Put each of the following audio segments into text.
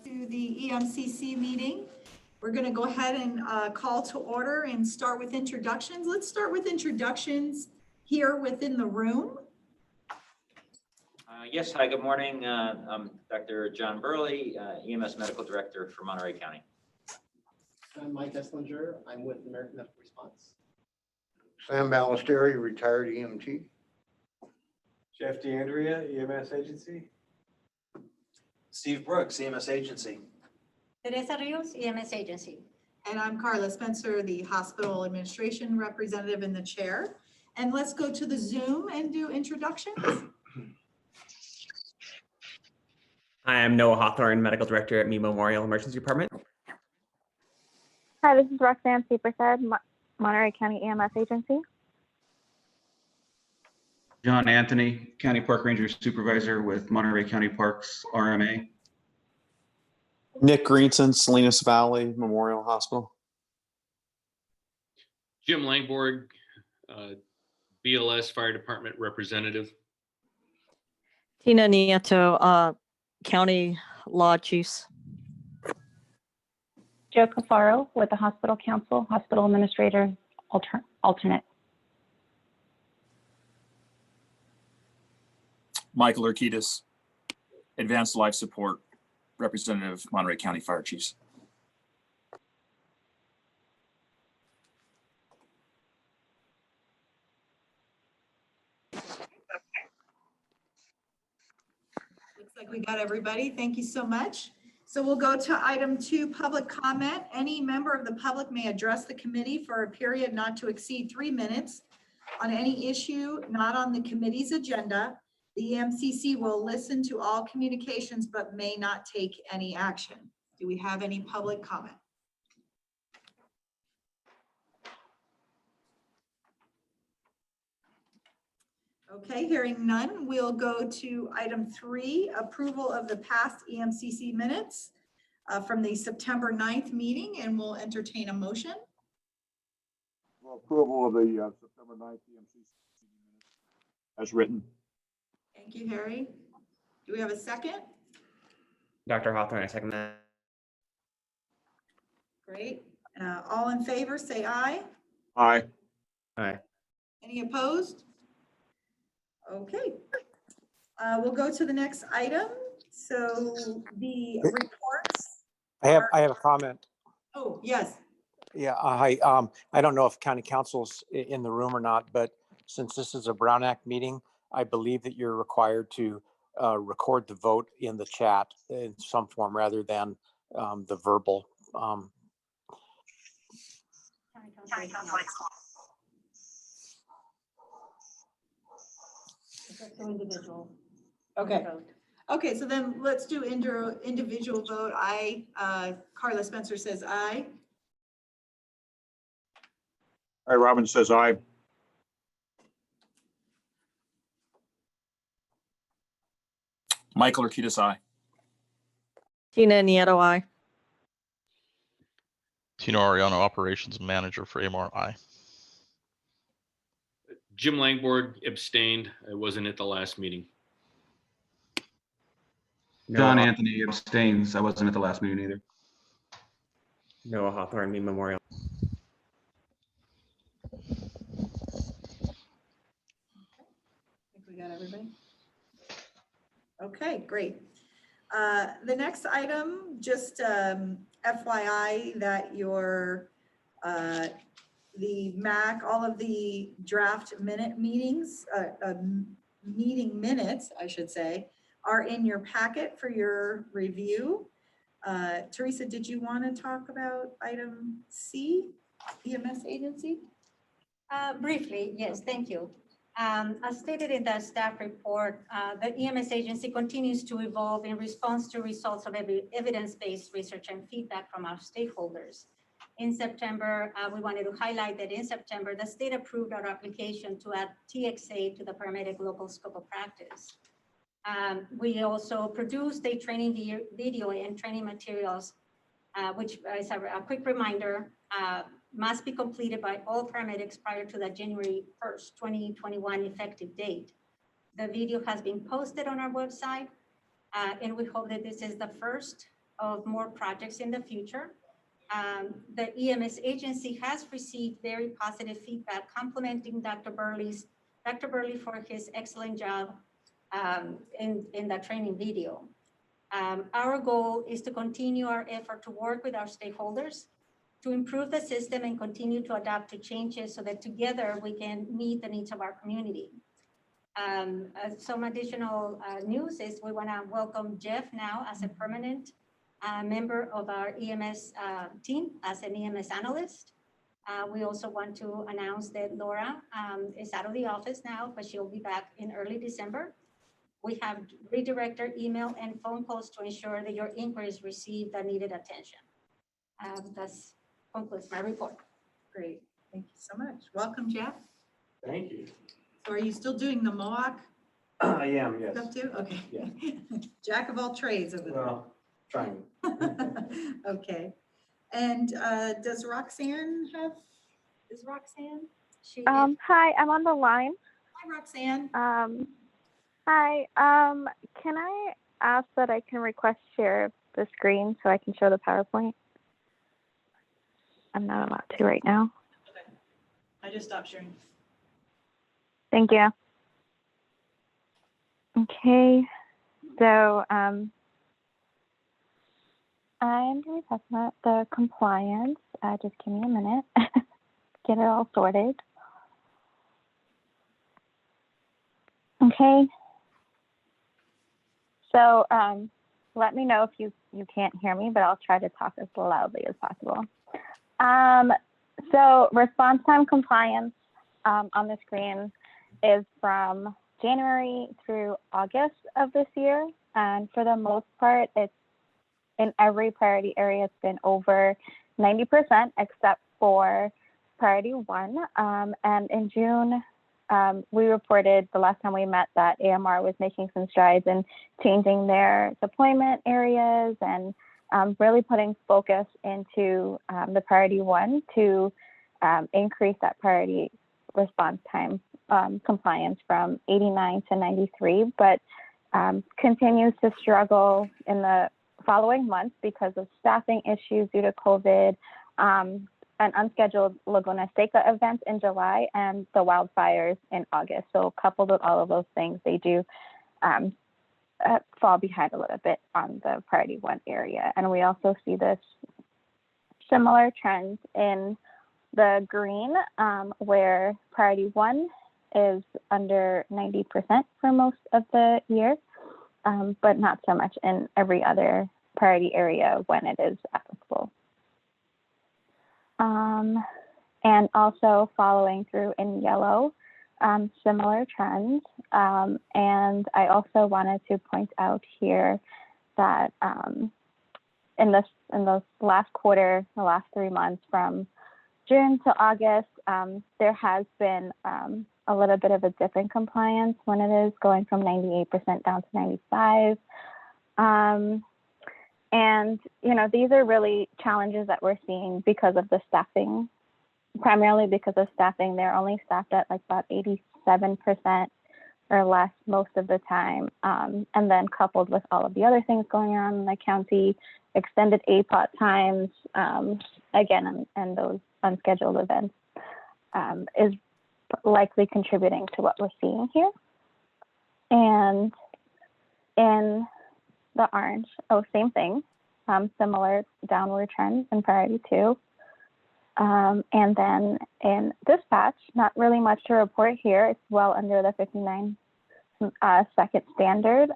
To the EMCC meeting. We're going to go ahead and call to order and start with introductions. Let's start with introductions here within the room. Yes, hi, good morning. I'm Dr. John Burley, EMS Medical Director for Monterey County. I'm Mike Esslinger. I'm with American Medical Response. Sam Ballesteri, retired EMT. Jeff DeAndrea, EMS Agency. Steve Brooks, EMS Agency. Teresa Rios, EMS Agency. And I'm Carla Spencer, the hospital administration representative in the chair. And let's go to the Zoom and do introductions. Hi, I'm Noah Hawthorne, Medical Director at Me Memorial Emergency Department. Hi, this is Roxanne Seepersad, Monterey County EMS Agency. John Anthony, County Park Ranger Supervisor with Monterey County Parks RMA. Nick Greenson, Salinas Valley Memorial Hospital. Jim Langborg, BLS Fire Department Representative. Tina Nieto, County Law Chiefs. Joe Cafaro with the Hospital Council, Hospital Administrator Alternate. Michael Urquidez, Advanced Life Support Representative, Monterey County Fire Chiefs. Looks like we got everybody. Thank you so much. So we'll go to item 2, public comment. Any member of the public may address the committee for a period not to exceed 3 minutes on any issue not on the committee's agenda. The EMCC will listen to all communications but may not take any action. Do we have any public comment? Okay, hearing none, we'll go to item 3, approval of the past EMCC minutes from the September 9th meeting, and we'll entertain a motion. Well, approval of the September 9th EMCC minutes as written. Thank you, Harry. Do we have a second? Dr. Hawthorne, I second that. Great. All in favor, say aye. Aye. Aye. Any opposed? Okay. We'll go to the next item. So the reports. I have a comment. Oh, yes. Yeah, I don't know if County Council's in the room or not, but since this is a Brown Act meeting, I believe that you're required to record the vote in the chat in some form rather than the verbal. Individual. Okay. Okay, so then let's do individual vote. Carla Spencer says aye. All right, Robin says aye. Michael Urquidez, aye. Tina Nieto, aye. Tino Ariano, Operations Manager for AMRI. Jim Langborg abstained. I wasn't at the last meeting. John Anthony abstains. I wasn't at the last meeting either. Noah Hawthorne, Me Memorial. I think we got everybody. Okay, great. The next item, just FYI that your the MAC, all of the draft meeting minutes, I should say, are in your packet for your review. Teresa, did you want to talk about item C, EMS agency? Briefly, yes, thank you. As stated in the staff report, the EMS agency continues to evolve in response to results of evidence-based research and feedback from our stakeholders. In September, we wanted to highlight that in September, the state approved our application to add TXA to the paramedic local scope of practice. We also produced a training video and training materials, which is a quick reminder, must be completed by all paramedics prior to the January 1st, 2021 effective date. The video has been posted on our website, and we hope that this is the first of more projects in the future. The EMS agency has received very positive feedback complimenting Dr. Burley for his excellent job in the training video. Our goal is to continue our effort to work with our stakeholders to improve the system and continue to adapt to changes so that together we can meet the needs of our community. Some additional news is we want to welcome Jeff now as a permanent member of our EMS team as an EMS analyst. We also want to announce that Laura is out of the office now, but she'll be back in early December. We have redirected email and phone calls to ensure that your inquiries receive the needed attention. That concludes my report. Great. Thank you so much. Welcome, Jeff. Thank you. So are you still doing the Mohawk I am, yes. stuff too? Okay. Yeah. Jack of all trades over there. Well, trying. Okay. And does Roxanne have, is Roxanne? Hi, I'm on the line. Hi, Roxanne. Hi, can I ask that I can request share the screen so I can show the PowerPoint? I'm not allowed to right now. Okay. I just stopped sharing. Thank you. Okay, so I'm going to talk about the compliance. Just give me a minute. Get it all sorted. Okay. So let me know if you can't hear me, but I'll try to talk as loudly as possible. So response time compliance on the screen is from January through August of this year. And for the most part, it's in every priority area, it's been over 90% except for priority 1. And in June, we reported the last time we met that AMR was making some strides in changing their deployment areas and really putting focus into the priority 1 to increase that priority response time compliance from 89 to 93, but continues to struggle in the following months because of staffing issues due to COVID, an unscheduled Laguna Seca event in July, and the wildfires in August. So coupled with all of those things, they do fall behind a little bit on the priority 1 area. And we also see this similar trends in the green, where priority 1 is under 90% for most of the year, but not so much in every other priority area when it is applicable. And also following through in yellow, similar trends. And I also wanted to point out here that in the last quarter, the last 3 months from June to August, there has been a little bit of a dip in compliance when it is going from 98% down to 95. And, you know, these are really challenges that we're seeing because of the staffing, primarily because of staffing. They're only staffed at like about 87% or less most of the time. And then coupled with all of the other things going on in the county, extended APOT times, again, and those unscheduled events is likely contributing to what we're seeing here. And in the orange, same thing, similar downward trends in priority 2. And then in dispatch, not really much to report here. It's well under the 59 second standard.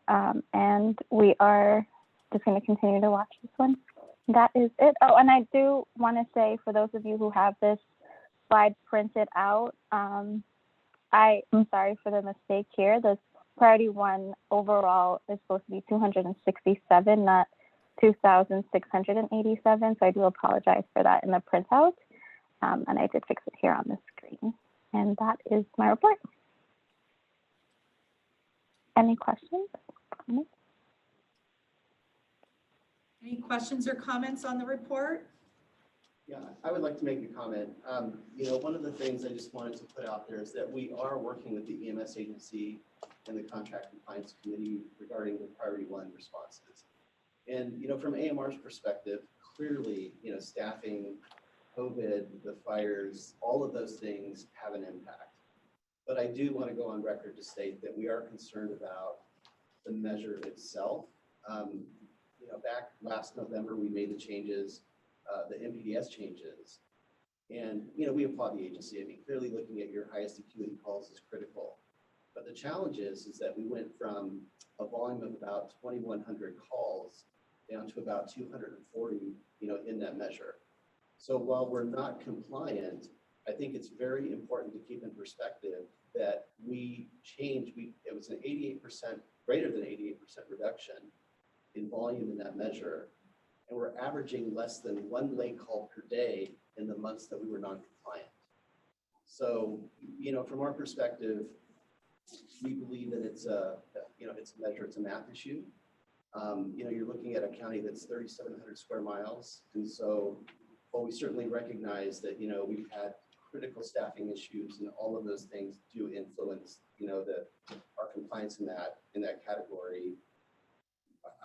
And we are just going to continue to watch this one. That is it. Oh, and I do want to say for those of you who have this slide printed out, I am sorry for the mistake here. The priority 1 overall is supposed to be 267, not 2,687. So I do apologize for that in the printout. And I did fix it here on the screen. And that is my report. Any questions? Any questions or comments on the report? Yeah, I would like to make a comment. You know, one of the things I just wanted to put out there is that we are working with the EMS agency and the contract compliance committee regarding the priority 1 responses. And, from AMR's perspective, clearly, staffing, COVID, the fires, all of those things have an impact. But I do want to go on record to state that we are concerned about the measure itself. Back last November, we made the changes, the MPDS changes. And, we applaud the agency. I mean, clearly looking at your highest acuity calls is critical. But the challenge is that we went from a volume of about 2,100 calls down to about 240, in that measure. So while we're not compliant, I think it's very important to keep in perspective that we changed, it was an 88%, greater than 88% reduction in volume in that measure. And we're averaging less than one late call per day in the months that we were non-compliant. So, from our perspective, we believe that it's a measure, it's a math issue. You're looking at a county that's 3,700 square miles. And so, while we certainly recognize that, we've had critical staffing issues and all of those things do influence, our compliance in that category.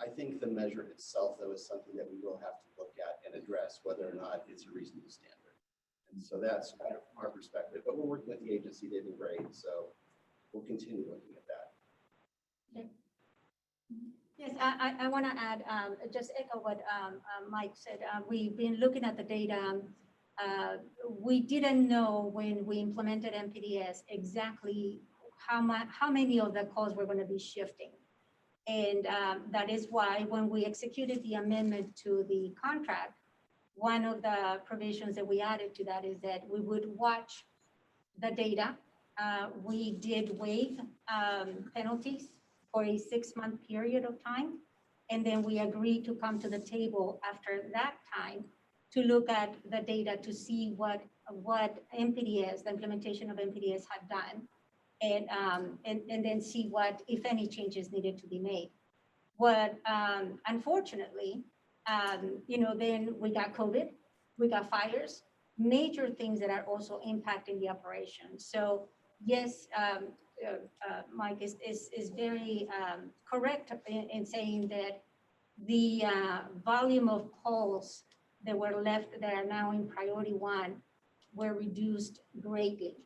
I think the measure itself, though, is something that we will have to look at and address whether or not it's a reasonable standard. And so that's kind of from our perspective, but we're working with the agency, they've been great. So we'll continue looking at that. Yes, I want to add, just echo what Mike said. We've been looking at the data. We didn't know when we implemented MPDS exactly how many of the calls were going to be shifting. And that is why when we executed the amendment to the contract, one of the provisions that we added to that is that we would watch the data. We did waive penalties for a 6-month period of time. And then we agreed to come to the table after that time to look at the data to see what MPDS, the implementation of MPDS had done. And then see what, if any, changes needed to be made. What, unfortunately, then we got COVID, we got fires, major things that are also impacting the operation. So yes, Mike is very correct in saying that the volume of calls that were left that are now in priority 1 were reduced greatly.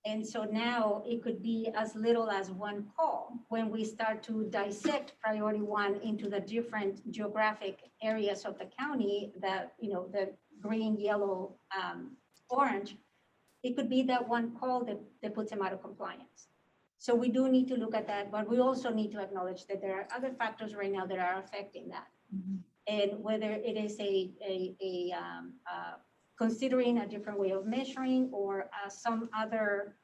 And so now it could be as little as 1 call when we start to dissect priority 1 into the different geographic areas of the county, the green, yellow, orange. It could be that 1 call that puts them out of compliance. So we do need to look at that, but we also need to acknowledge that there are other factors right now that are affecting that. Mm-hmm. And whether it is considering a different way of measuring or some other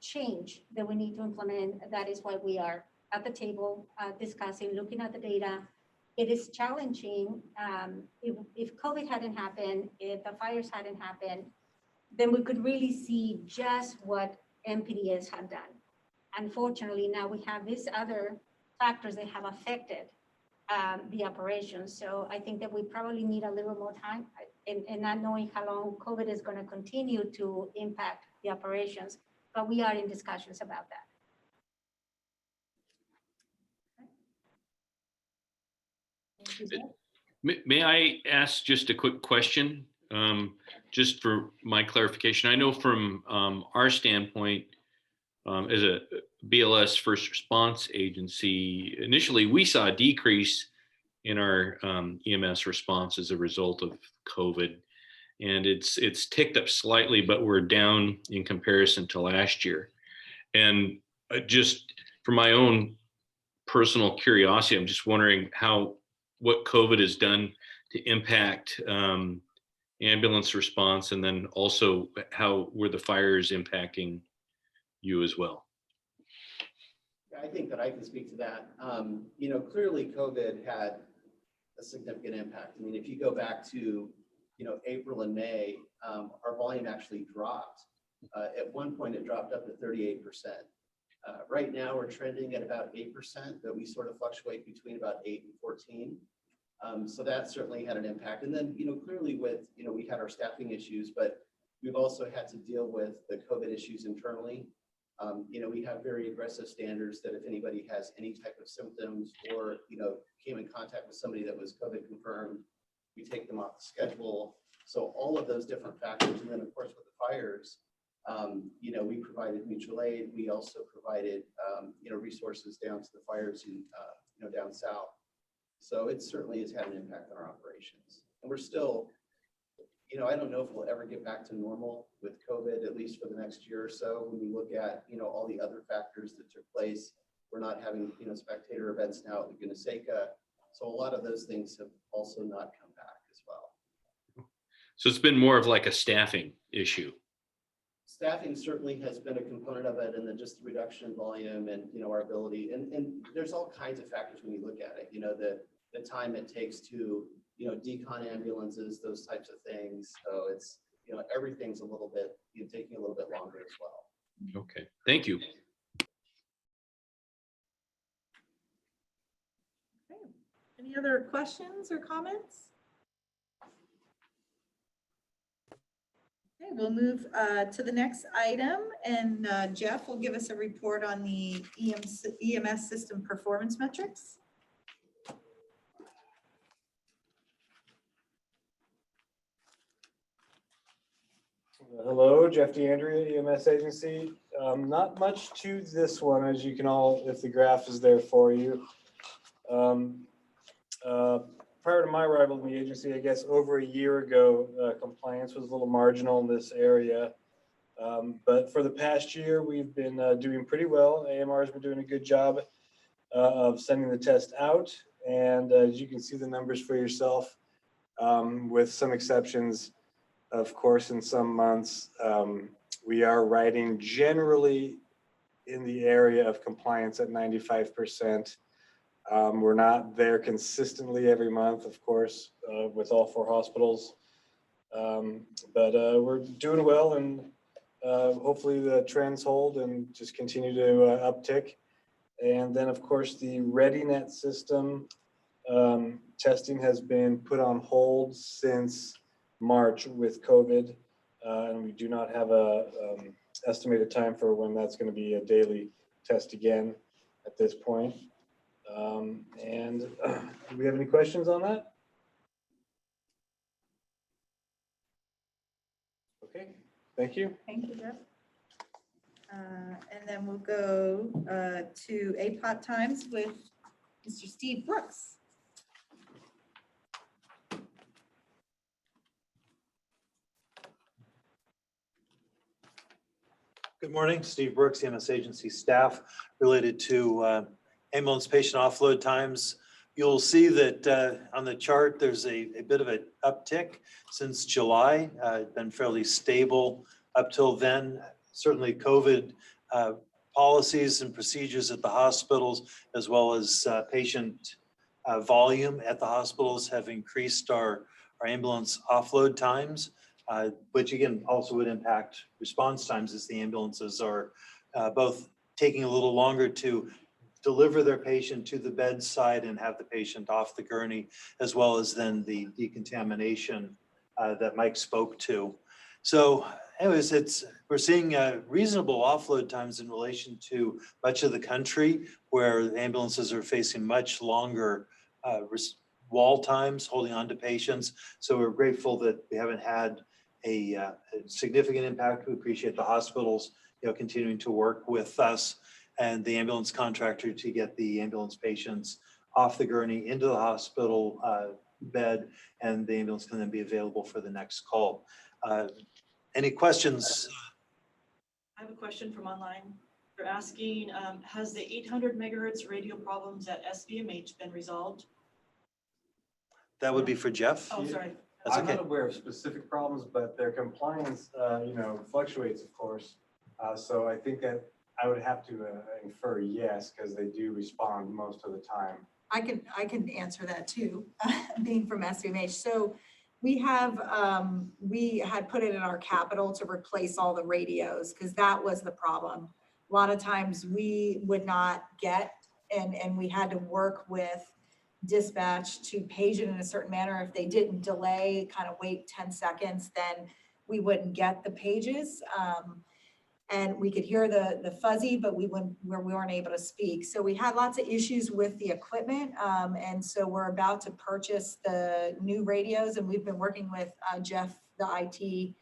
change that we need to implement. That is why we are at the table discussing, looking at the data. It is challenging. If COVID hadn't happened, if the fires hadn't happened, then we could really see just what MPDS had done. Unfortunately, now we have these other factors that have affected the operation. So I think that we probably need a little more time and not knowing how long COVID is going to continue to impact the operations, but we are in discussions about that. May I ask just a quick question, just for my clarification? I know from our standpoint, as a BLS first response agency, initially we saw a decrease in our EMS response as a result of COVID, and it's ticked up slightly, but we're down in comparison to last year. And just for my own personal curiosity, I'm just wondering what COVID has done to impact ambulance response, and then also how were the fires impacting you as well? I think that I can speak to that. Clearly COVID had a significant impact. I mean, if you go back to, April and May, our volume actually dropped. At one point it dropped up to 38%. Right now we're trending at about 8%, but we sort of fluctuate between about 8 and 14. So that certainly had an impact. And then, clearly with, we had our staffing issues, but we've also had to deal with the COVID issues internally. We have very aggressive standards that if anybody has any type of symptoms or, came in contact with somebody that was COVID confirmed, we take them off the schedule. So all of those different factors. And then of course with the fires, we provided mutual aid. We also provided, resources down to the fires in, down south. So it certainly has had an impact on our operations. And we're still, I don't know if we'll ever get back to normal with COVID, at least for the next year or so. When we look at, all the other factors that took place, we're not having, spectator events now at Laguna Seca. So a lot of those things have also not come back as well. So it's been more of like a staffing issue. Staffing certainly has been a component of it, and then just the reduction in volume and, our ability, and there's all kinds of factors when you look at it, the time it takes to, decon ambulances, those types of things. So it's, everything's a little bit, taking a little bit longer as well. Okay, thank you. Okay. Any other questions or comments? Okay, we'll move to the next item, and Jeff will give us a report on the EMS System Performance metrics. Hello, Jeff DeAndrea, EMS Agency. Not much to this one, as you can all, if the graph is there for you. Prior to my arrival in the agency, I guess over a year ago, compliance was a little marginal in this area. But for the past year, we've been doing pretty well. AMR has been doing a good job of sending the test out. And as you can see the numbers for yourself, with some exceptions, of course, in some months, we are riding generally in the area of compliance at 95%. We're not there consistently every month, of course, with all 4 hospitals. But we're doing well, and hopefully the trends hold and just continue to uptick. And then, of course, the ReadyNet system testing has been put on hold since March with COVID, and we do not have a estimated time for when that's going to be a daily test again at this point. And do we have any questions on that? Okay, thank you. Thank you, Jeff. And then we'll go to APOT Times with Mr. Steve Brooks. Good morning, Steve Brooks, EMS Agency staff. Related to ambulance patient offload times, you'll see that on the chart there's a bit of an uptick since July. Been fairly stable up till then. Certainly COVID policies and procedures at the hospitals, as well as patient volume at the hospitals, have increased our ambulance offload times. Which again also would impact response times, as the ambulances are both taking a little longer to deliver their patient to the bedside and have the patient off the gurney, as well as then the decontamination that Mike spoke to. So anyways, we're seeing reasonable offload times in relation to much of the country, where ambulances are facing much longer wall times holding on to patients. So we're grateful that we haven't had a significant impact. We appreciate the hospitals, continuing to work with us and the ambulance contractor to get the ambulance patients off the gurney into the hospital bed, and the ambulance can then be available for the next call. Any questions? I have a question from online. They're asking, has the 800 megahertz radio problems at SVMH been resolved? That would be for Jeff. Oh, sorry. That's I'm okay. not aware of specific problems, but their compliance, fluctuates, of course. So I think that I would have to infer yes, because they do respond most of the time. I can answer that too, being from SVMH. So we had put it in our capital to replace all the radios, because that was the problem. A lot of times we would not get, and we had to work with dispatch to page it in a certain manner. If they didn't delay, kind of wait 10 seconds, then we wouldn't get the pages. and we could hear the fuzzy, but we weren't able to speak. So we had lots of issues with the equipment. And so we're about to purchase the new radios, and we've been working with Jeff, the IT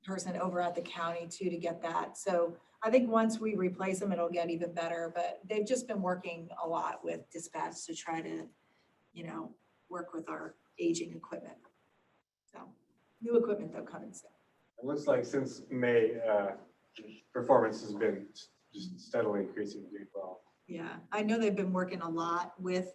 person over at the county too, to get that. So I think once we replace them, it'll get even better, but they've just been working a lot with dispatch to try to, you know, work with our aging equipment. So new equipment though coming soon. It looks like since May, performance has been just steadily increasing as well. Yeah, I know they've been working a lot with,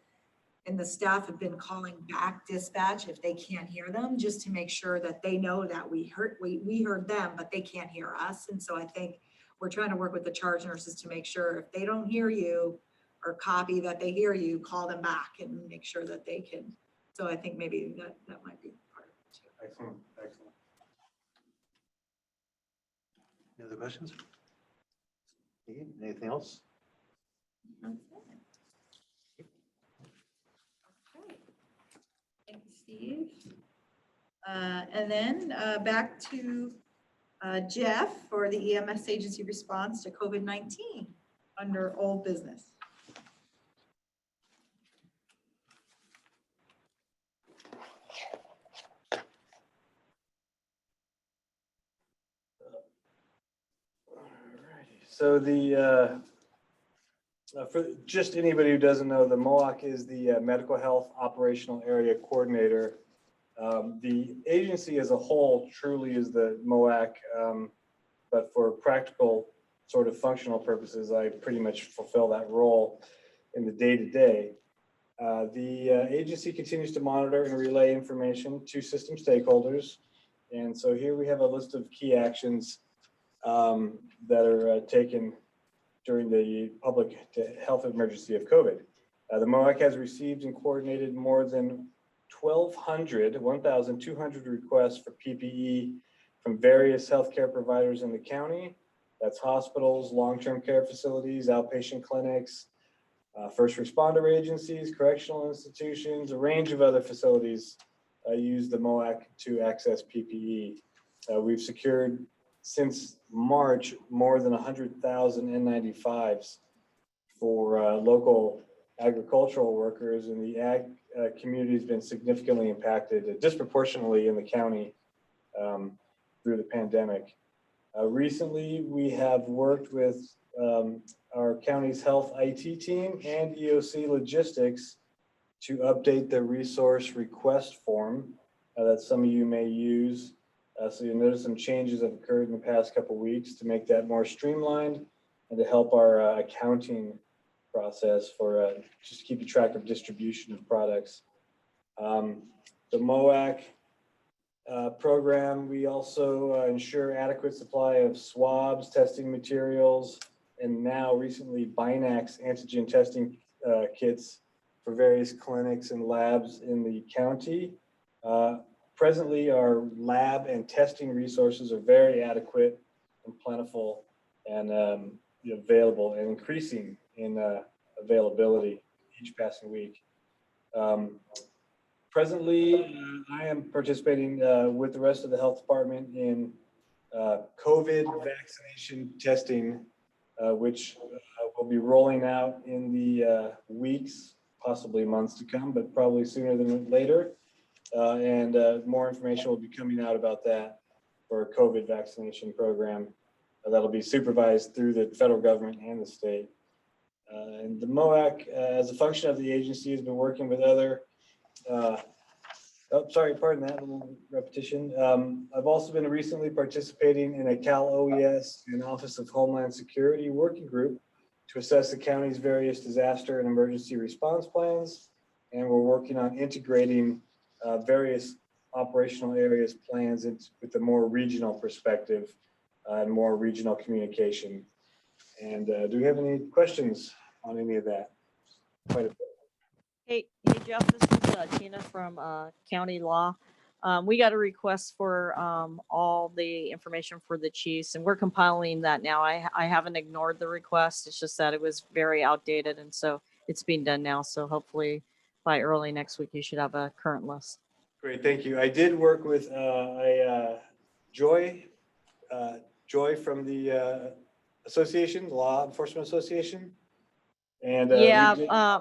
and the staff have been calling back dispatch if they can't hear them, just to make sure that they know that we heard them, but they can't hear us. And so I think we're trying to work with the charge nurses to make sure if they don't hear you or copy that they hear you, call them back and make sure that they can. So I think maybe that might be part of it too. Excellent, excellent. Any other questions? Anything else? Okay. Thank you, Steve. And then back to Jeff for the EMS agency response to COVID-19 under old business. So the, for just anybody who doesn't know, the MOAC is the Medical Health Operational Area Coordinator. The agency as a whole truly is the MOAC, but for practical sort of functional purposes, I pretty much fulfill that role in the day-to-day. The agency continues to monitor and relay information to system stakeholders. And so here we have a list of key actions that are taken during the public health emergency of COVID. The MOAC has received and coordinated more than 1,200 requests for PPE from various healthcare providers in the county. That's hospitals, long-term care facilities, outpatient clinics, first responder agencies, correctional institutions, a range of other facilities use the MOAC to access PPE. We've secured since March more than 100,000 N95s for local agricultural workers, and the ag community has been significantly impacted, disproportionately in the county through the pandemic. Recently, we have worked with our county's health IT team and EOC Logistics to update the resource request form that some of you may use. So you'll notice some changes have occurred in the past couple of weeks to make that more streamlined and to help our accounting process for just keeping track of distribution of products. The MOAC program, we also ensure adequate supply of swabs, testing materials, and now recently Binax antigen testing kits for various clinics and labs in the county. Presently, our lab and testing resources are very adequate and plentiful and available and increasing in availability each passing week. Presently, I am participating with the rest of the health department in COVID vaccination testing, which will be rolling out in the weeks, possibly months to come, but probably sooner than later. And more information will be coming out about that for a COVID vaccination program that'll be supervised through the federal government and the state. And the MOAC, as a function of the agency, has been working with other, pardon that little repetition. I've also been recently participating in a Cal OES and Office of Homeland Security working group to assess the county's various disaster and emergency response plans. And we're working on integrating various operational areas plans with a more regional perspective and more regional communication. And do we have any questions on any of that? Quite a bit. Hey Jeff, this is Tina from County Law. We got a request for all the information for the chiefs, and we're compiling that now. I haven't ignored the request. It's just that it was very outdated, and so it's being done now. So hopefully by early next week, you should have a current list. Great, thank you. I did work with Joy Joy from the association, Law Enforcement Association. And Yeah,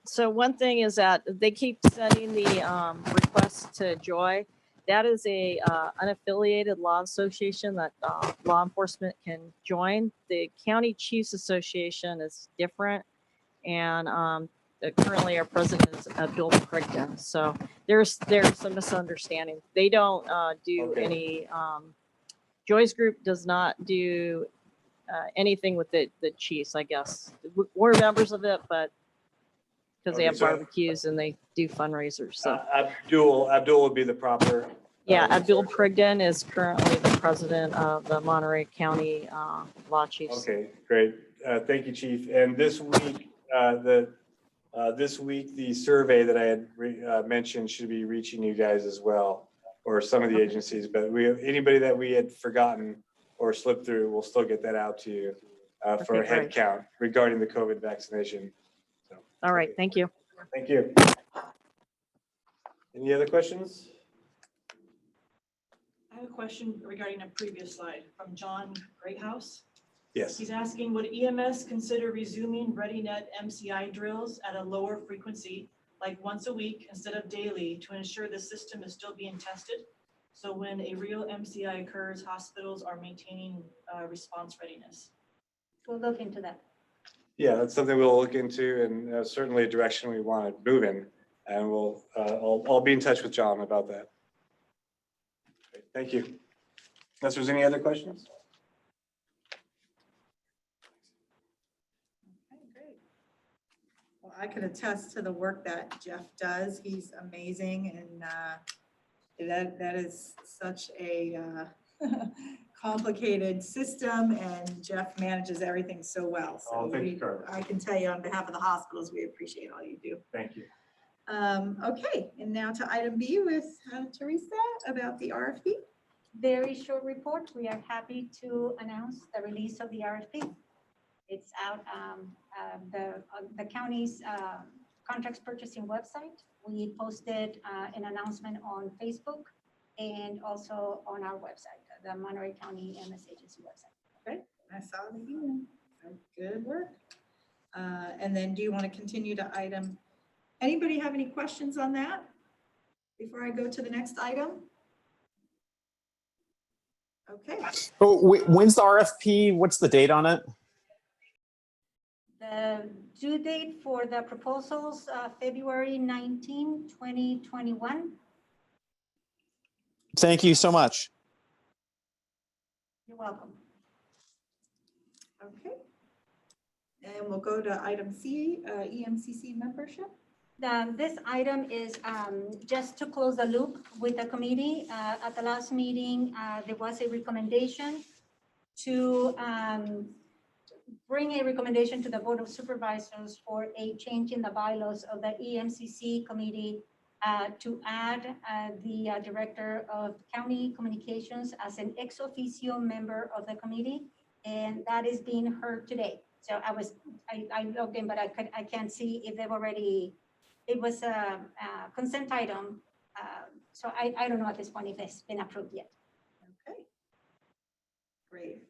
so one thing is that they keep sending the request to Joy. That is a unaffiliated law association that law enforcement can join. The County Chiefs Association is different, and currently our president is Abdul Krigda. So there's a misunderstanding. They don't do any. Joy's group does not do anything with the Chiefs. I guess we're members of it, but because they have barbecues and they do fundraisers. So Abdul would be the proper. Yeah, Abdul Prigden is currently the president of the Monterey County Law Chiefs. Okay, great. Thank you, Chief. And this week, the survey that I had mentioned should be reaching you guys as well, or some of the agencies. But anybody that we had forgotten or slipped through, we'll still get that out to you for a head count regarding the COVID vaccination. So, all right, thank you. Thank you. Any other questions? I have a question regarding a previous slide from John Greathouse. Yes. He's asking, would EMS consider resuming ReadyNet MCI drills at a lower frequency, like once a week instead of daily, to ensure the system is still being tested? So when a real MCI occurs, hospitals are maintaining response readiness. We'll look into that. Yeah, that's something we'll look into, and certainly a direction we want to move in. And we'll, I'll be in touch with John about that. Great, thank you. Unless there's any other questions? Okay, great. Well, I can attest to the work that Jeff does. He's amazing, and that is such a complicated system, and Jeff manages everything so well. So I can tell you on behalf of the hospitals, we appreciate all you do. Thank you. Okay, and now to item B with Teresa about the RFP. Very short report. We are happy to announce the release of the RFP. It's out the county's contracts purchasing website. We posted an announcement on Facebook and also on our website, the Monterey County EMS Agency website. Okay, I saw the email. Good work. And then do you want to continue to item? Anybody have any questions on that before I go to the next item? Okay. Oh, when's the RFP? What's the date on it? The due date for the proposals, February 19, 2021. Thank you so much. You're welcome. Okay. And we'll go to item C, EMCC membership. This item is just to close the loop with the committee. At the last meeting, there was a recommendation to bring a recommendation to the Board of Supervisors for a change in the bylaws of the EMCC committee to add the Director of County Communications as an ex officio member of the committee, and that is being heard today. So I logged in, but I can't see if they've already. It was a consent item, so I don't know at this point if it's been approved yet. Okay. Great.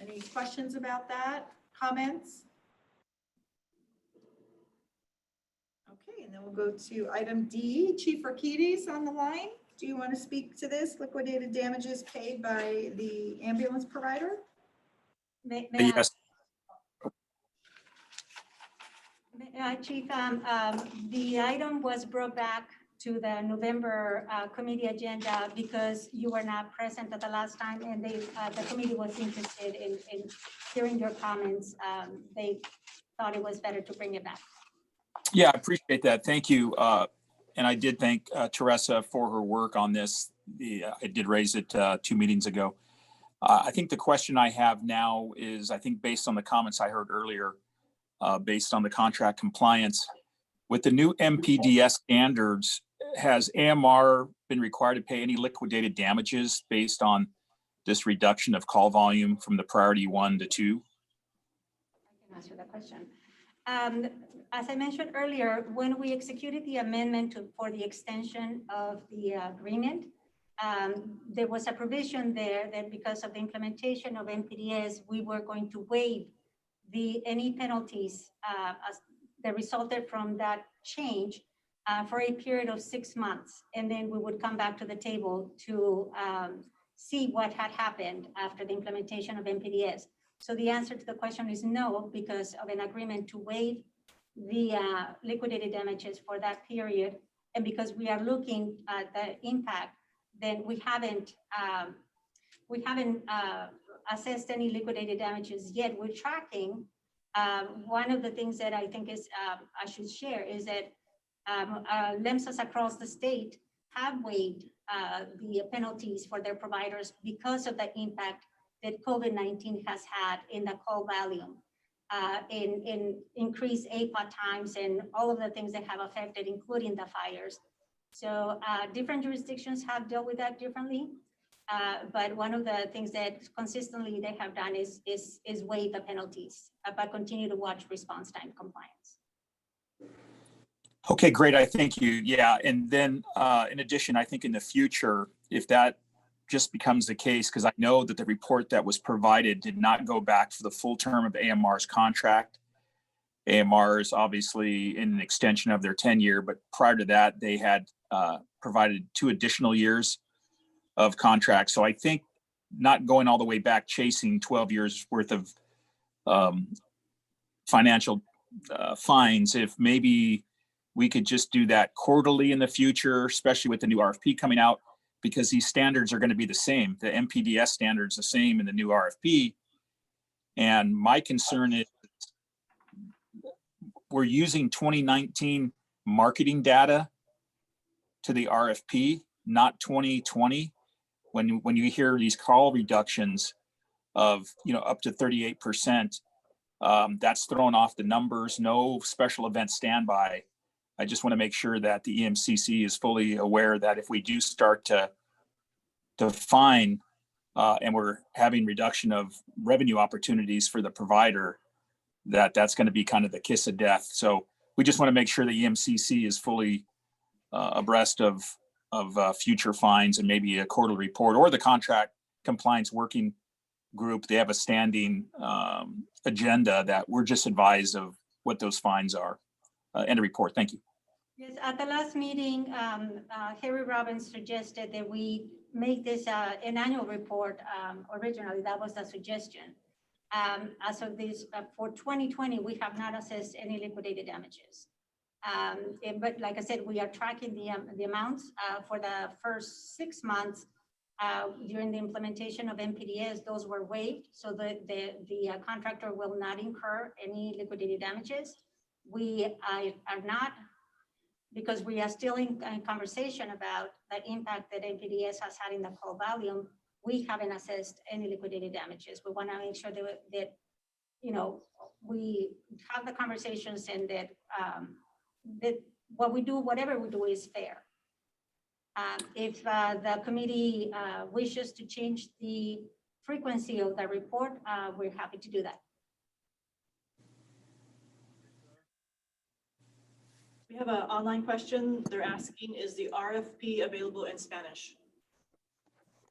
Any questions about that? Comments? Okay, and then we'll go to item D. Chief Rakides on the line. Do you want to speak to this? Liquidated damages paid by the ambulance provider? Yes. Chief, the item was brought back to the November committee agenda because you were not present at the last time, and the committee was interested in hearing your comments. They thought it was better to bring it back. Yeah, I appreciate that. Thank you. And I did thank Teresa for her work on this. I did raise it 2 meetings ago. I think the question I have now is, I think based on the comments I heard earlier, based on the contract compliance, with the new MPDS standards, has AMR been required to pay any liquidated damages based on this reduction of call volume from the priority 1 to 2? I can answer that question. As I mentioned earlier, when we executed the amendment for the extension of the agreement, there was a provision there that because of the implementation of MPDS, we were going to waive any penalties that resulted from that change for a period of 6 months. And then we would come back to the table to see what had happened after the implementation of MPDS. So the answer to the question is no, because of an agreement to waive the liquidated damages for that period. And because we are looking at the impact, then we haven't assessed any liquidated damages yet. We're tracking. One of the things that I think is I should share is that LEMSAs across the state have waived the penalties for their providers because of the impact that COVID-19 has had in the call volume, in increased APA times and all of the things that have affected, including the fires. So different jurisdictions have dealt with that differently. But one of the things that consistently they have done is waive the penalties, but continue to watch response time compliance. Okay, great. I thank you. Yeah. And then in addition, I think in the future, if that just becomes the case, because I know that the report that was provided did not go back for the full term of AMR's contract. AMR is obviously in an extension of their tenure, but prior to that, they had provided 2 additional years of contract. So I think not going all the way back, chasing 12 years worth of financial fines, if maybe we could just do that quarterly in the future, especially with the new RFP coming out, because these standards are going to be the same. The MPDS standards the same in the new RFP. And my concern is we're using 2019 marketing data to the RFP, not 2020. When you hear these call reductions of up to 38%, that's thrown off the numbers. No special event standby. I just want to make sure that the EMCC is fully aware that if we do start to fine and we're having reduction of revenue opportunities for the provider, that's going to be kind of the kiss of death. So we just want to make sure the EMCC is fully abreast of future fines and maybe a quarterly report, or the contract compliance working group. They have a standing agenda that we're just advised of what those fines are. And a report. Thank you. Yes, at the last meeting, Harry Robbins suggested that we make this an annual report. Originally, that was the suggestion. As of this, for 2020, we have not assessed any liquidated damages. But like I said, we are tracking the amounts for the first 6 months during the implementation of MPDS. Those were waived, so the contractor will not incur any liquidated damages. We are not, because we are still in conversation about the impact that MPDS has had in the call volume. We haven't assessed any liquidated damages. We want to make sure that we have the conversations and that whatever we do is fair. If the committee wishes to change the frequency of the report, we're happy to do that. We have an online question. They're asking, is the RFP available in Spanish?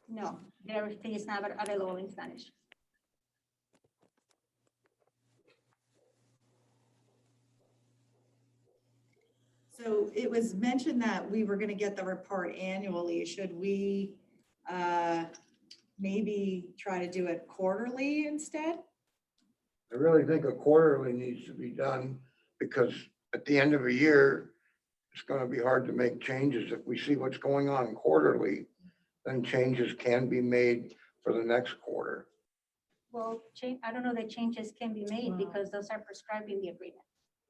No, the RFP is not available in Spanish. So it was mentioned that we were going to get the report annually. Should we maybe try to do it quarterly instead? I really think a quarterly needs to be done, because at the end of a year, it's going to be hard to make changes. If we see what's going on quarterly, then changes can be made for the next quarter. Well, I don't know that changes can be made because those are prescribed in the agreement.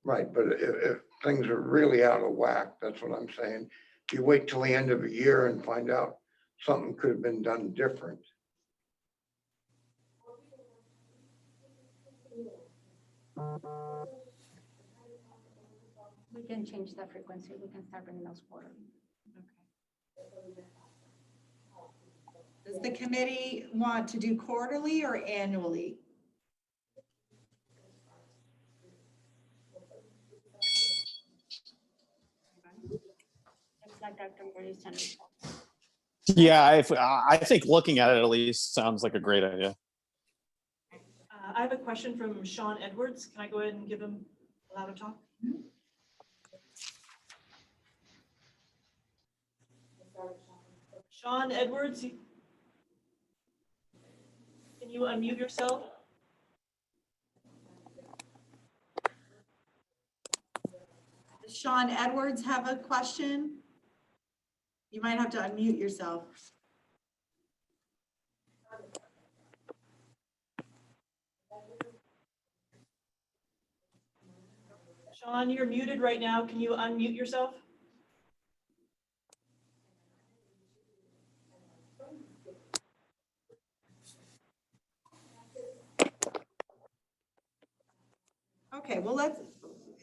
Right, but if things are really out of whack, that's what I'm saying. If you wait till the end of a year and find out something could have been done different. We can change the frequency. We can start bringing those quarterly. Does the committee want to do quarterly or annually? It's like Dr. Murray's Yeah, I think looking at it at least sounds like a great idea. I have a question from Sean Edwards. Can I go ahead and give him allow to talk? Sean Edwards, can you unmute yourself? Does Sean Edwards have a question? You might have to unmute yourself. Sean, you're muted right now. Can you unmute yourself? Okay, well, let's,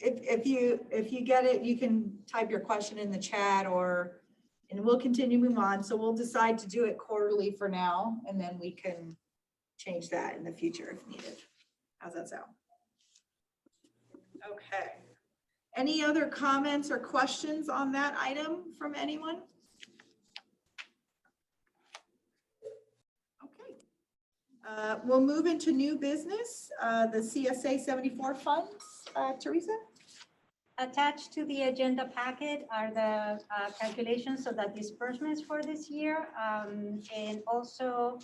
if you get it, you can type your question in the chat and we'll continue move on. So we'll decide to do it quarterly for now, and then we can change that in the future if needed. How's that sound? Okay. Any other comments or questions on that item from anyone? Okay. We'll move into new business, the CSA 74 funds. Teresa? Attached to the agenda packet are the calculations of the disbursements for this year. And also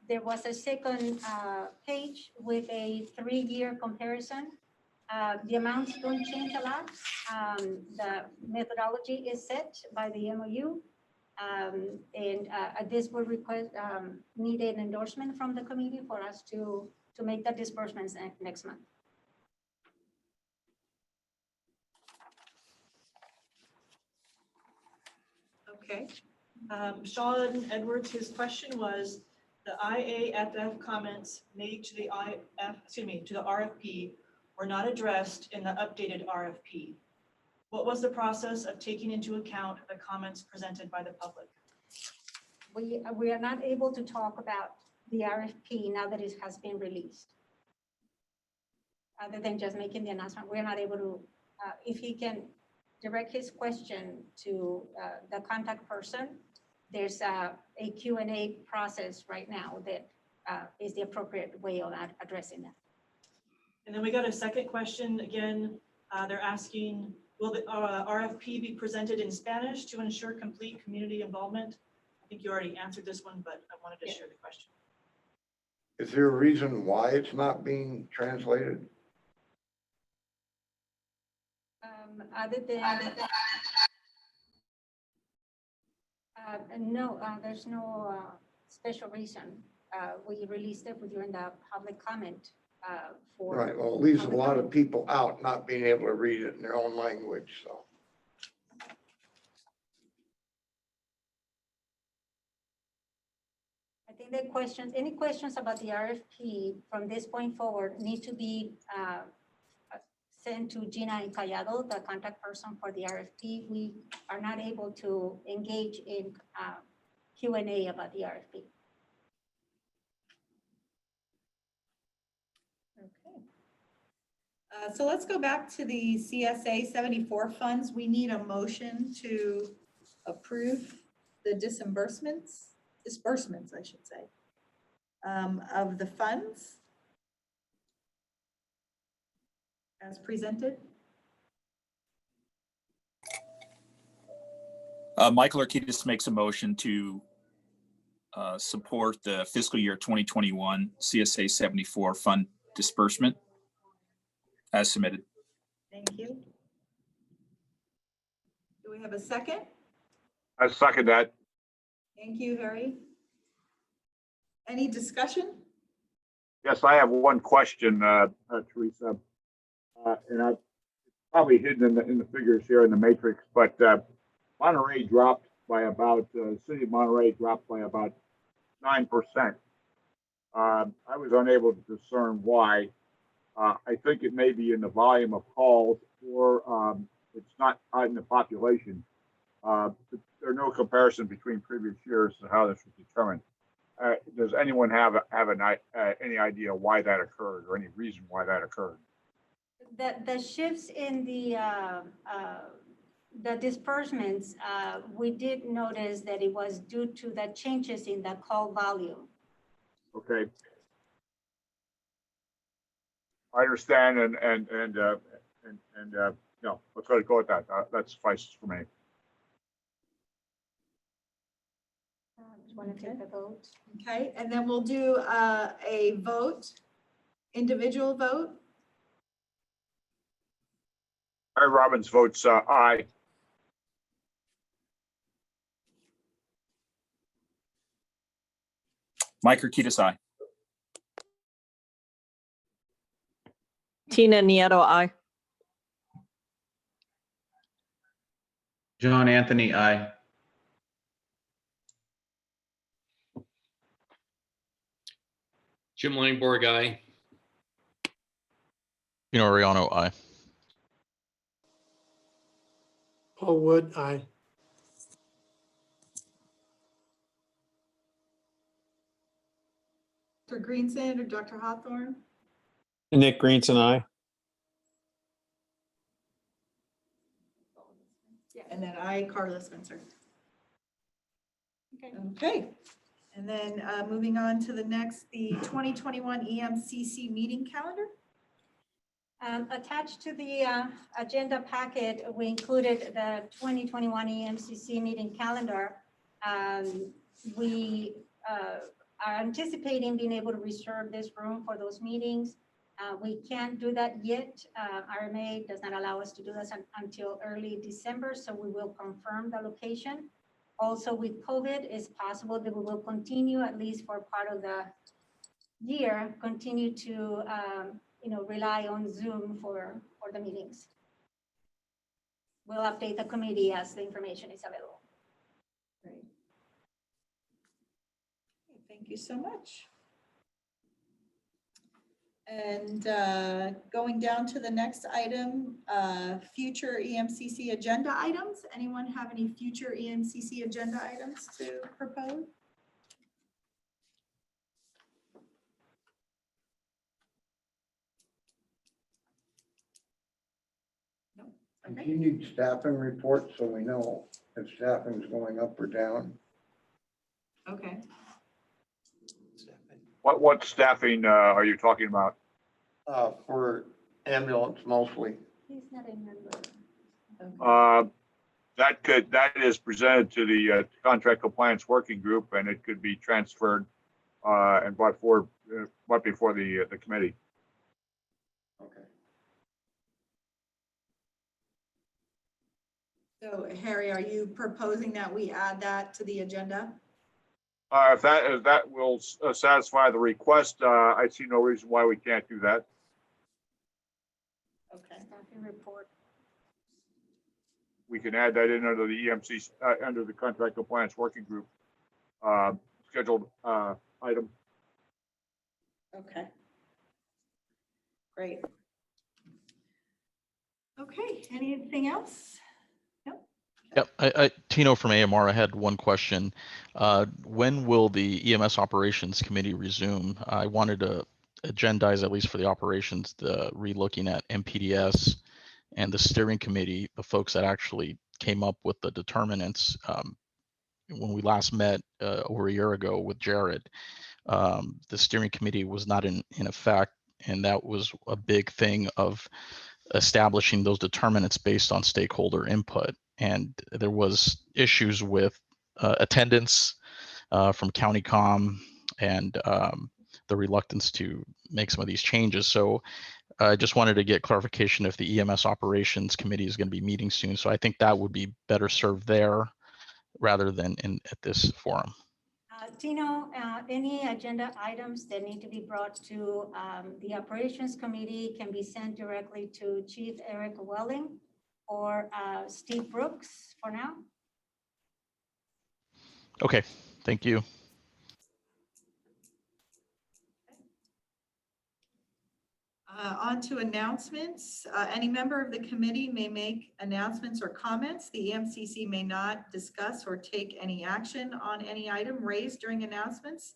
there was a second page with a 3-year comparison. The amounts don't change a lot. The methodology is set by the MOU. And this will request need an endorsement from the committee for us to make the disbursements next month. Okay. Sean Edwards, his question was, the IAFF comments made to the to the RFP were not addressed in the updated RFP. What was the process of taking into account the comments presented by the public? We are not able to talk about the RFP now that it has been released. Other than just making the announcement, we're not able to, if he can direct his question to the contact person, there's a Q&A process right now that is the appropriate way of addressing that. And then we got a second question again. They're asking, will the RFP be presented in Spanish to ensure complete community involvement? I think you already answered this one, but I wanted to share the question. Is there a reason why it's not being translated? Other than no, there's no special reason. We released it during the public comment for. Right, well, it leaves a lot of people out not being able to read it in their own language, so. I think the questions, any questions about the RFP from this point forward need to be sent to Gina Encallado, the contact person for the RFP. We are not able to engage in Q&A about the RFP. Okay. So let's go back to the CSA 74 funds. We need a motion to approve the disbursements, I should say, of the funds as presented. Michael Arquidis makes a motion to support the fiscal year 2021 CSA 74 fund disbursement as submitted. Thank you. Do we have a second? I second that. Thank you, Harry. Any discussion? Yes, I have one question, Teresa. And I probably hidden in the figures here in the matrix, but Monterey dropped by about, city of Monterey dropped by about 9%. I was unable to discern why. I think it may be in the volume of calls, or it's not in the population. There's no comparison between previous years to how this was determined. Does anyone have any idea why that occurred, or any reason why that occurred? The shifts in the the disbursements, we did notice that it was due to the changes in the call volume. Okay. I understand no, let's try to go with that. That suffices for me. Want to take the vote? Okay, and then we'll do a vote, individual vote. Harry Robbins votes aye. Mike Urquidez, aye. Tina Nieto, aye. John Anthony, aye. Jim Langborg, aye. Pino Ariano, aye. Paul Wood, aye. Dr. Greenson or Dr. Hawthorne? Nick Greenson, aye. Yeah, and then I, Carla Spencer. Okay, and then moving on to the next, the 2021 EMCC meeting calendar. Attached to the agenda packet, we included the 2021 EMCC meeting calendar. We are anticipating being able to reserve this room for those meetings. We can't do that yet. RMA does not allow us to do this until early December, so we will confirm the location. Also with COVID, it's possible that we will continue, at least for part of the year, continue to rely on Zoom for the meetings. We'll update the committee as the information is available. Great. Thank you so much. And going down to the next item, future EMCC agenda items. Anyone have any future EMCC agenda items to propose? No. Okay. Continued staffing report, so we know if staffing is going up or down. Okay. What staffing are you talking about? For ambulance mostly. He's not a member. That is presented to the contract compliance working group, and it could be transferred and brought before the committee. Okay. So Harry, are you proposing that we add that to the agenda? If that will satisfy the request, I see no reason why we can't do that. Okay. Staffing report. We can add that in under the EMC, under the contract compliance working group scheduled item. Okay. Great. Okay, anything else? Yep. Tino from AMR, I had one question. When will the EMS Operations Committee resume? I wanted to agendize, at least for the operations, the relooking at MPDS and the steering committee, the folks that actually came up with the determinants. When we last met over a year ago with Jared, the steering committee was not in effect, and that was a big thing of establishing those determinants based on stakeholder input. And there was issues with attendance from County Com and the reluctance to make some of these changes. So I just wanted to get clarification if the EMS Operations Committee is going to be meeting soon. So I think that would be better served there rather than at this forum. Tino, any agenda items that need to be brought to the Operations Committee can be sent directly to Chief Eric Welling or Steve Brooks for now. Okay, thank you. On to announcements. Any member of the committee may make announcements or comments. The EMCC may not discuss or take any action on any item raised during announcements,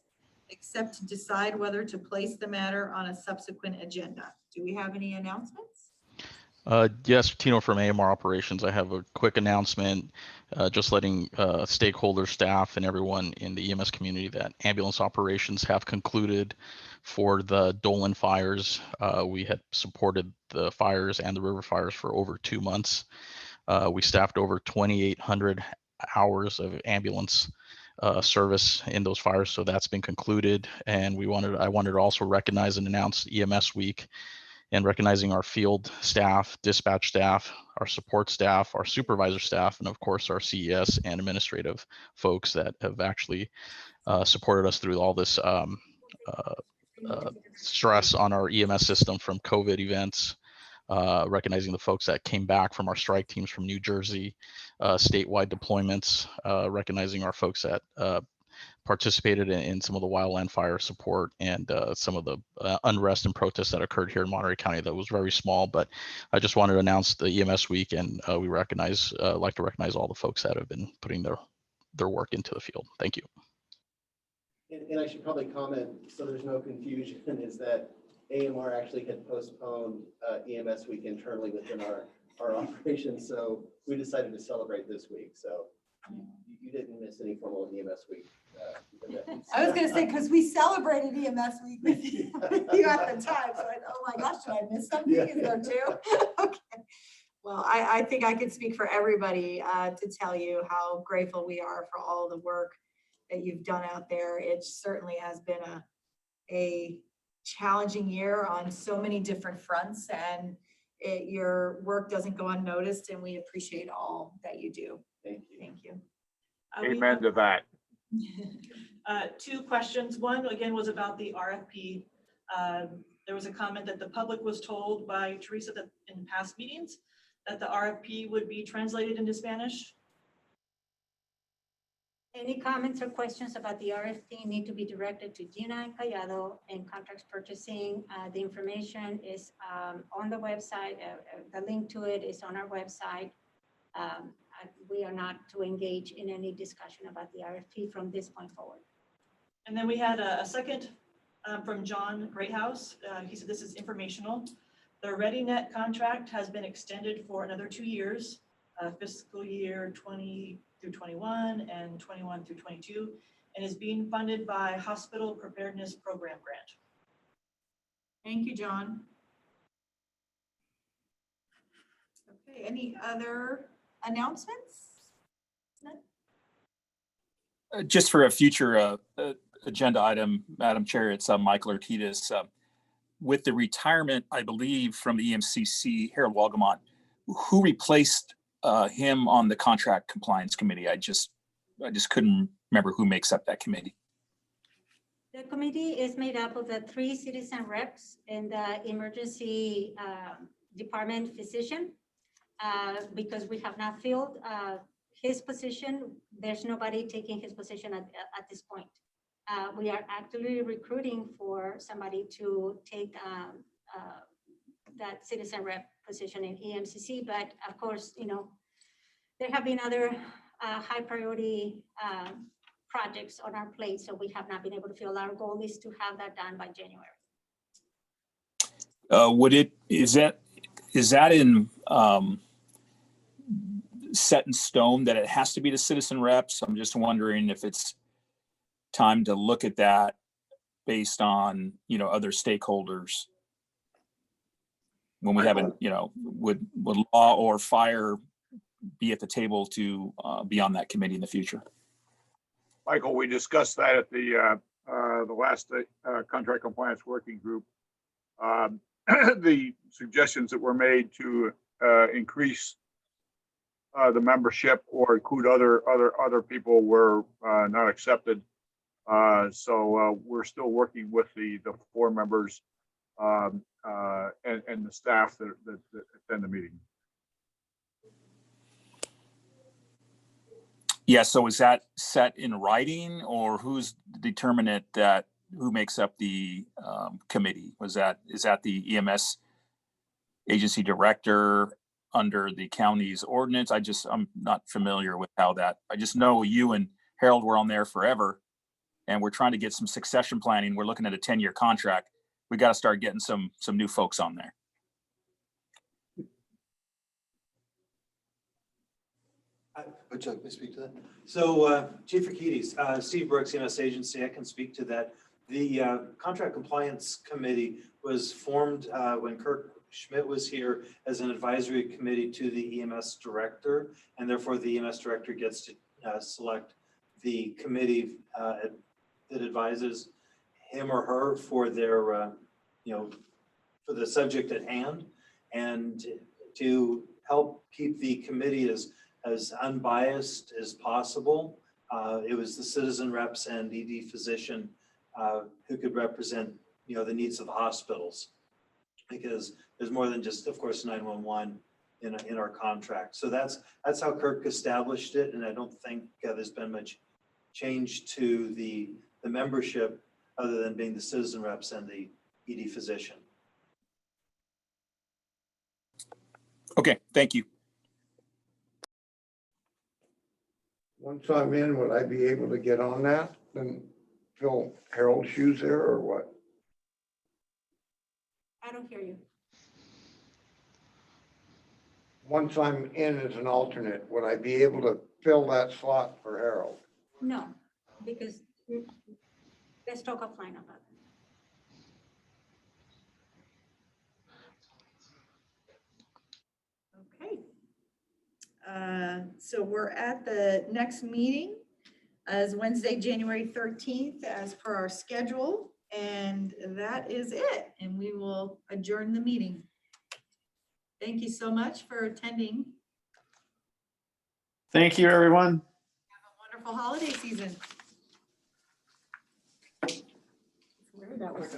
except to decide whether to place the matter on a subsequent agenda. Do we have any announcements? Yes, Tino from AMR Operations. I have a quick announcement, just letting stakeholders, staff, and everyone in the EMS community that ambulance operations have concluded for the Dolan fires. We had supported the fires and the river fires for over 2 months. We staffed over 2,800 hours of ambulance service in those fires, so that's been concluded. And I wanted to also recognize and announce EMS Week, and recognizing our field staff, dispatch staff, our support staff, our supervisor staff, and of course our CES and administrative folks that have actually supported us through all this stress on our EMS system from COVID events. Recognizing the folks that came back from our strike teams from New Jersey, statewide deployments, recognizing our folks that participated in some of the wildland fire support and some of the unrest and protests that occurred here in Monterey County. That was very small, but I just wanted to announce the EMS week, and we like to recognize all the folks that have been putting their work into the field. Thank you. And I should probably comment, so there's no confusion, is that AMR actually had postponed EMS week internally within our operations. So we decided to celebrate this week. So you didn't miss any formal EMS week. I was going to say, because we celebrated EMS week with you at the time. So oh my gosh, did I miss something? Yeah. Is there too? Okay. Well, I think I could speak for everybody to tell you how grateful we are for all the work that you've done out there. It certainly has been a challenging year on so many different fronts, and your work doesn't go unnoticed, and we appreciate all that you do. Thank you. Thank you. Amen to that. 2 questions. One, again, was about the RFP. There was a comment that the public was told by Teresa that in past meetings that the RFP would be translated into Spanish. Any comments or questions about the RFP need to be directed to Gina Callado in Contracts Purchasing. The information is on the website. The link to it is on our website. We are not to engage in any discussion about the RFP from this point forward. And then we had a second from John Greathouse. He said this is informational. The ReadyNet contract has been extended for another 2 years, fiscal year 20 through 21 and 21 through 22, and is being funded by Hospital Preparedness Program Grant. Thank you, John. Okay, any other announcements? Just for a future agenda item, Madam Chair, it's Michael Ortiz. With the retirement, I believe, from the EMCC, Harold Walgamont, who replaced him on the contract compliance committee? I just couldn't remember who makes up that committee. The committee is made up of the 3 citizen reps and the emergency department physician. Because we have not filled his position, there's nobody taking his position at this point. We are actively recruiting for somebody to take that citizen rep position in EMCC, but of course, there have been other high priority projects on our plate, so we have not been able to fill. Our goal is to have that done by January. Is that in set in stone that it has to be the citizen reps? I'm just wondering if it's time to look at that based on, other stakeholders. When we haven't, would law or fire be at the table to be on that committee in the future? Michael, we discussed that at the last contract compliance working group. The suggestions that were made to increase the membership or include other people were not accepted. So we're still working with the 4 members and the staff that attend the meeting. Yeah, so is that set in writing, or who's determined that who makes up the committee? Is that the EMS agency director under the county's ordinance? I'm not familiar with how that, I just know you and Harold were on there forever, and we're trying to get some succession planning. We're looking at a 10-year contract. We got to start getting some new folks on there. Would you like me to speak to that? So Chief Rikides, Steve Brooks, EMS Agency, I can speak to that. The Contract Compliance Committee was formed when Kirk Schmidt was here as an advisory committee to the EMS Director, and therefore the EMS Director gets to select the committee that advises him or her for their, for the subject at hand, and to help keep the committee as unbiased as possible. It was the citizen reps and ED physician who could represent, the needs of the hospitals, because there's more than just, of course, 911 in our contract. So that's how Kirk established it, and I don't think there's been much change to the membership other than being the citizen reps and the ED physician. Okay, thank you. Once I'm in, would I be able to get on that and fill Harold's shoes there or what? I don't hear you. Once I'm in as an alternate, would I be able to fill that slot for Harold? No, because let's talk offline about it. Okay. So we're at the next meeting as Wednesday, January 13th, as per our schedule. And that is it. And we will adjourn the meeting. Thank you so much for attending. Thank you, everyone. Have a wonderful holiday season. Where did that work?